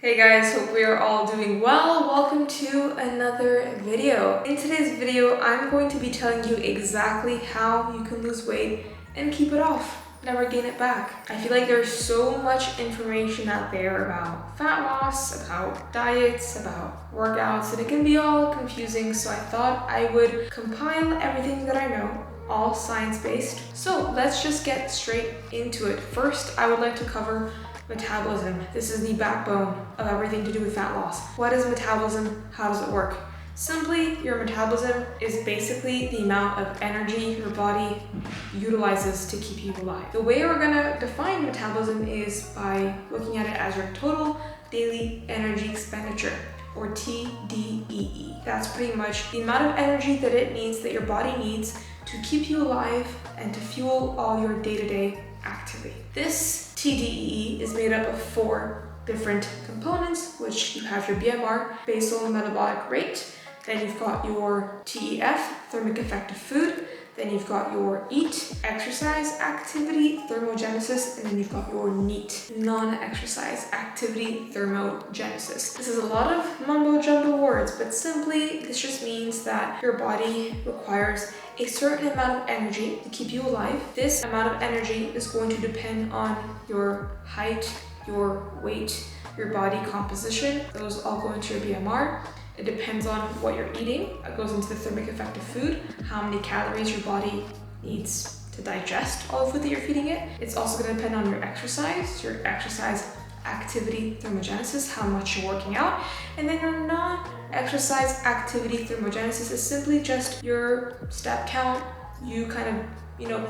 Hey guys, hope we are all doing well. Welcome to another video. In today's video, I'm going to be telling you exactly how you can lose weight and keep it off, never gain it back. I feel like there's so much information out there about fat loss, about diets, about workouts, and it can be all confusing, so I thought I would compile everything that I know, all science-based. So let's just get straight into it. First, I would like to cover metabolism. This is the backbone of everything to do with fat loss. What is metabolism? How does it work? Simply, your metabolism is basically the amount of energy your body utilizes to keep you alive. The way we're gonna define metabolism is by looking at it as your total daily energy expenditure, or TDEE. That's pretty much the amount of energy that it needs, that your body needs to keep you alive and to fuel all your day-to-day activity. This TDEE is made up of 4 different components, which you have your BMR, basal metabolic rate, then you've got your TEF, thermic effective food, then you've got your EAT, exercise activity thermogenesis, and then you've got your NEAT, non-exercise activity thermogenesis. This is a lot of mumbo jumbo words, but simply this just means that your body requires a certain amount of energy to keep you alive. This amount of energy is going to depend on your height, your weight, your body composition. Those all go into your BMR. It depends on what you're eating. It goes into the thermic effective food, how many calories your body needs to digest all the food that you're feeding it. It's also going to depend on your exercise activity thermogenesis, how much you're working out. And then your non-exercise activity thermogenesis is simply just your step count, you kind of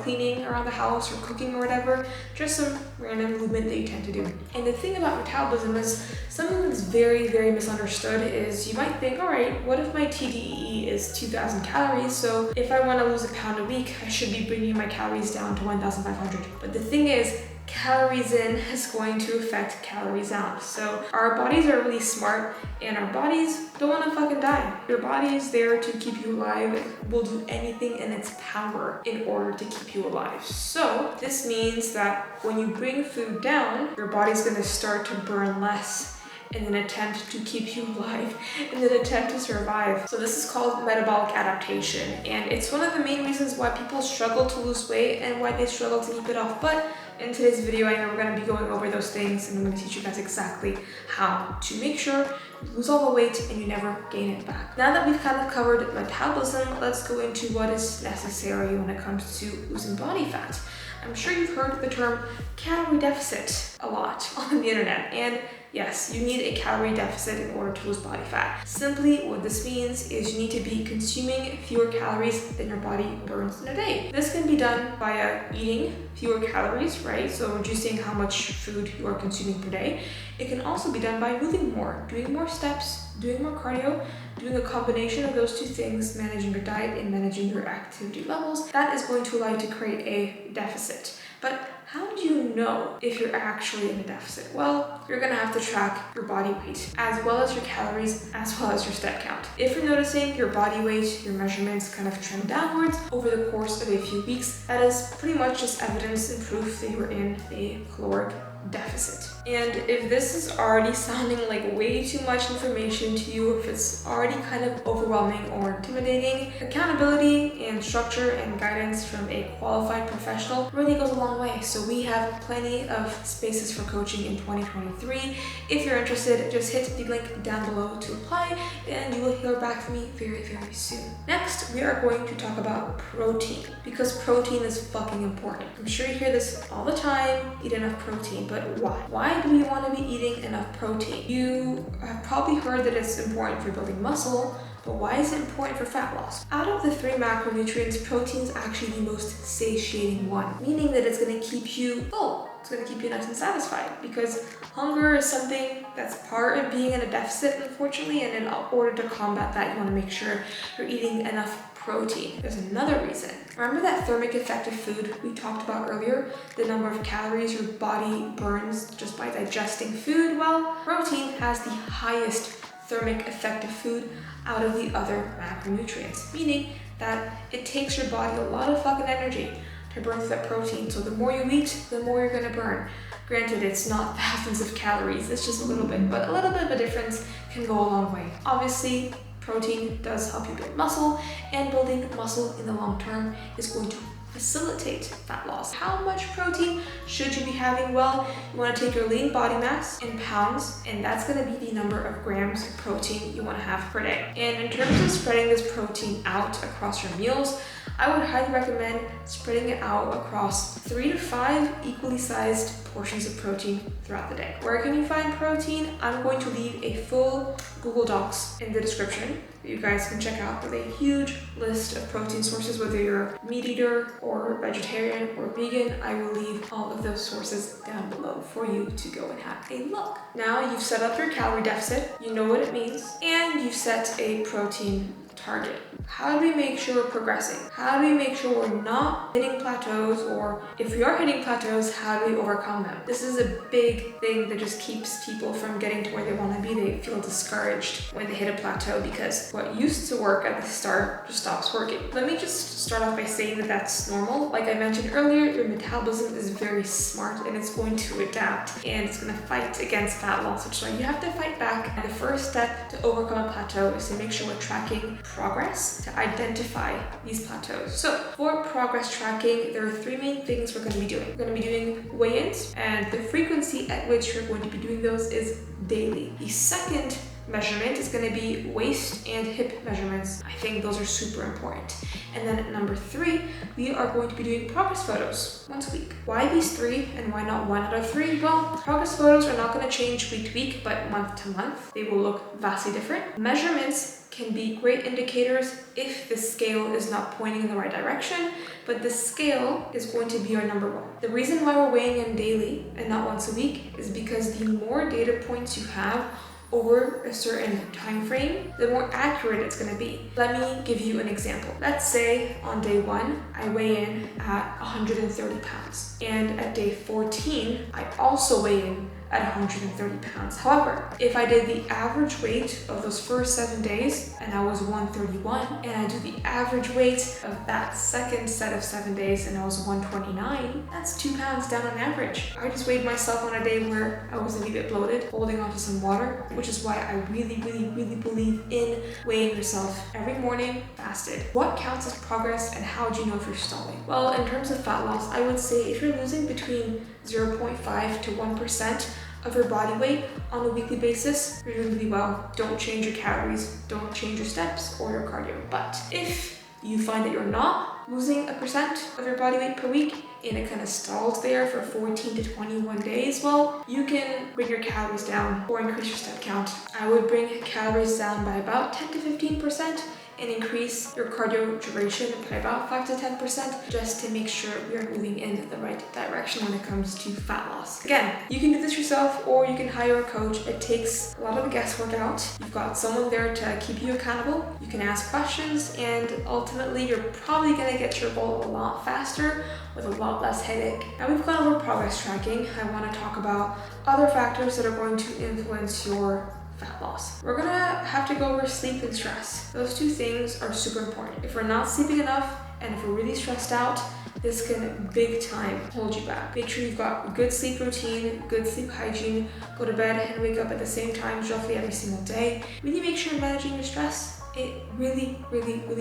cleaning around the house or cooking or whatever, just some random movement that you tend to do. And the thing about metabolism is something that's very, very misunderstood is you might think, all right, what if my TDEE is 2,000 calories? So if I want to lose a pound a week, I should be bringing my calories down to 1,500. But the thing is, calories in is going to affect calories out. So our bodies are really smart and our bodies don't want to fucking die. Your body is there to keep you alive. It will do anything in its power in order to keep you alive. So this means that when you bring food down, your body's going to start to burn less in an attempt to keep you alive, in an attempt to survive. So this is called metabolic adaptation, and it's one of the main reasons why people struggle to lose weight and why they struggle to keep it off. But in today's video, I know we're going to be going over those things, and I'm going to teach you guys exactly how to make sure you lose all the weight and you never gain it back. Now that we've kind of covered metabolism, let's go into what is necessary when it comes to losing body fat. I'm sure you've heard the term calorie deficit a lot on the internet, and yes, you need a calorie deficit in order to lose body fat. Simply what this means is you need to be consuming fewer calories than your body burns in a day. This can be done via eating fewer calories, right? So reducing how much food you are consuming per day. It can also be done by moving more, doing more steps, doing more cardio, doing a combination of those 2 things, managing your diet and managing your activity levels. That is going to allow you to create a deficit. But how do you know if you're actually in a deficit? Well, you're gonna have to track your body weight, as well as your calories, as well as your step count. If you're noticing your body weight, your measurements kind of trend downwards over the course of a few weeks, that is pretty much just evidence and proof that you're in a caloric deficit. And if this is already sounding like way too much information to you, if it's already kind of overwhelming or intimidating, accountability and structure and guidance from a qualified professional really goes a long way. So we have plenty of spaces for coaching in 2023. If you're interested, just hit the link down below to apply and you will hear back from me very, very soon. Next, we are going to talk about protein, because protein is fucking important. I'm sure you hear this all the time, eat enough protein. But why? Why do we want to be eating enough protein? You have probably heard that it's important for building muscle, but why is it important for fat loss? Out of the 3 macronutrients, protein is actually the most satiating one, meaning that it's going to keep you full. It's going to keep you nice and satisfied, because hunger is something that's part of being in a deficit, unfortunately, and in order to combat that, you want to make sure you're eating enough protein. There's another reason. Remember that thermic effective food we talked about earlier? The number of calories your body burns just by digesting food? Well, protein has the highest thermic effective food out of the other macronutrients, meaning that it takes your body a lot of fucking energy to burn through that protein. So the more you eat, the more you're gonna burn. Granted, it's not thousands of calories, it's just a little bit, but a little bit of a difference can go a long way. Obviously, protein does help you build muscle, and building muscle in the long term is going to facilitate fat loss. How much protein should you be having? Well, you want to take your lean body mass in pounds, and that's going to be the number of grams of protein you want to have per day. And in terms of spreading this protein out across your meals, I would highly recommend spreading it out across 3 to 5 equally sized portions of protein throughout the day. Where can you find protein? I'm going to leave a full Google Docs in the description that you guys can check out with a huge list of protein sources. Whether you're a meat eater or vegetarian or vegan, I will leave all of those sources down below for you to go and have a look. Now you've set up your calorie deficit, you know what it means, and you've set a protein target. How do we make sure we're progressing? How do we make sure we're not hitting plateaus, or if we are hitting plateaus, how do we overcome them? This is a big thing that just keeps people from getting to where they want to be. They feel discouraged when they hit a plateau because what used to work at the start just stops working. Let me just start off by saying that that's normal. Like I mentioned earlier, your metabolism is very smart and it's going to adapt and it's going to fight against fat loss, which is why you have to fight back. And the first step to overcome a plateau is to make sure we're tracking progress to identify these plateaus. So for progress tracking, there are 3 main things we're going to be doing. We're going to be doing weigh-ins, and the frequency at which you're going to be doing those is daily. The second measurement is going to be waist and hip measurements. I think those are super important. And then number 3, we are going to be doing progress photos once a week. Why these 3 and why not 1 out of 3? Well, progress photos are not going to change week to week, but month to month. They will look vastly different. Measurements can be great indicators if the scale is not pointing in the right direction, but the scale is going to be our number 1. The reason why we're weighing in daily and not once a week is because the more data points you have over a certain time frame, the more accurate it's going to be. Let me give you an example. Let's say on day 1, I weigh in at 130 pounds. And at day 14, I also weigh in at 130 pounds. However, if I did the average weight of those first 7 days and I was 131, and I do the average weight of that second set of 7 days and I was 129, that's 2 pounds down on average. I just weighed myself on a day where I was a little bit bloated, holding on to some water, which is why I really believe in weighing yourself every morning fasted. What counts as progress, and how do you know if you're stalling? Well, in terms of fat loss, I would say if you're losing between 0.5 to 1% of your body weight on a weekly basis, you're doing really well. Don't change your calories, don't change your steps or your cardio. But if you find that you're not losing 1% of your body weight per week and it kind of stalls there for 14 to 21 days, well, you can bring your calories down or increase your step count. I would bring calories down by about 10 to 15% and increase your cardio duration by about 5 to 10% just to make sure we are moving in the right direction when it comes to fat loss. Again, you can do this yourself or you can hire a coach. It takes a lot of the guesswork out. You've got someone there to keep you accountable. You can ask questions, and ultimately you're probably going to get your goal a lot faster with a lot less headache. Now we've gone over progress tracking. I want to talk about other factors that are going to influence your fat loss. We're gonna have to go over sleep and stress. Those 2 things are super important. If we're not sleeping enough and if we're really stressed out, this can big time hold you back. Make sure you've got a good sleep routine, good sleep hygiene, go to bed and wake up at the same time roughly every single day. Really make sure you're managing your stress. It really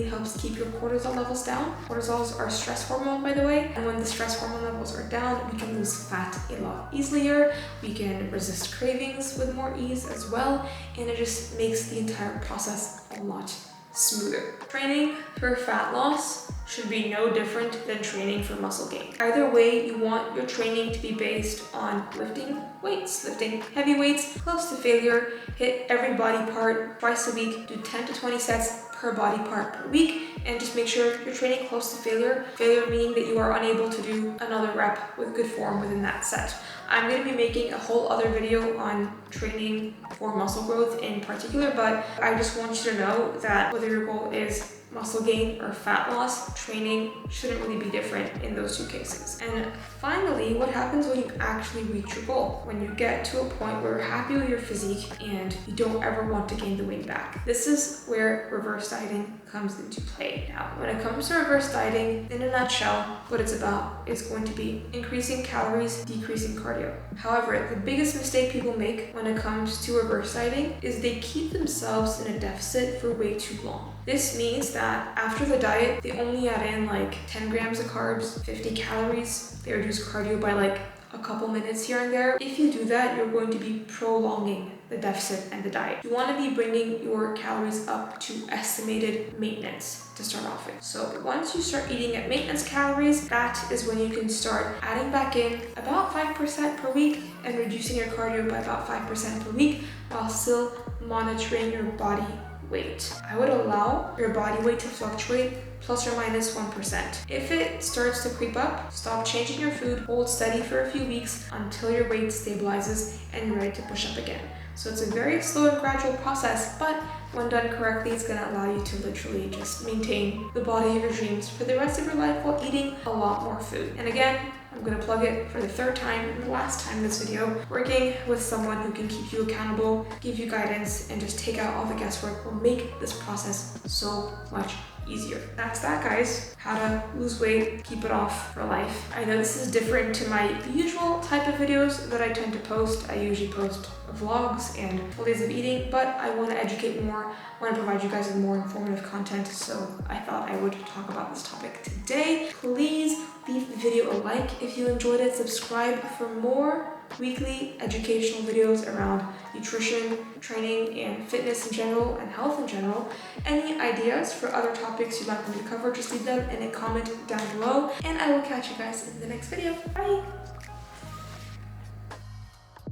helps keep your cortisol levels down. Cortisols are stress hormone, by the way, and when the stress hormone levels are down, we can lose fat a lot easier. We can resist cravings with more ease as well, and it just makes the entire process a lot smoother. Training for fat loss should be no different than training for muscle gain. Either way, you want your training to be based on lifting weights, lifting heavy weights close to failure, hit every body part twice a week, do 10 to 20 sets per body part per week, and just make sure you're training close to failure. Failure meaning that you are unable to do another rep with good form within that set. I'm going to be making a whole other video on training for muscle growth in particular, but I just want you to know that whether your goal is muscle gain or fat loss, training shouldn't really be different in those two cases. And finally, what happens when you actually reach your goal? When you get to a point where you're happy with your physique and you don't ever want to gain the weight back. This is where reverse dieting comes into play. Now, when it comes to reverse dieting, in a nutshell, what it's about is going to be increasing calories, decreasing cardio. However, the biggest mistake people make when it comes to reverse dieting is they keep themselves in a deficit for way too long. This means that after the diet, they only add in like 10 grams of carbs, 50 calories. They reduce cardio by like a couple minutes here and there. If you do that, you're going to be prolonging the deficit and the diet. You want to be bringing your calories up to estimated maintenance to start off with. So once you start eating at maintenance calories, that is when you can start adding back in about 5% per week and reducing your cardio by about 5% per week while still monitoring your body weight. I would allow your body weight to fluctuate plus or minus 1%. If it starts to creep up, stop changing your food, hold steady for a few weeks until your weight stabilizes and you're ready to push up again. So it's a very slow and gradual process, but when done correctly, it's gonna allow you to literally just maintain the body of your dreams for the rest of your life while eating a lot more food. And again, I'm gonna plug it for the third time and the last time in this video. Working with someone who can keep you accountable, give you guidance, and just take out all the guesswork will make this process so much easier. That's that, guys. How to lose weight, keep it off for life. I know this is different to my usual type of videos that I tend to post. I usually post vlogs and full days of eating, but I want to educate more. I want to provide you guys with more informative content, so I thought I would talk about this topic today. Please leave the video a like if you enjoyed it. Subscribe for more weekly educational videos around nutrition, training, and fitness in general, and health in general. Any ideas for other topics you'd like me to cover, just leave them in a comment down below, and I will catch you guys in the next video. Bye!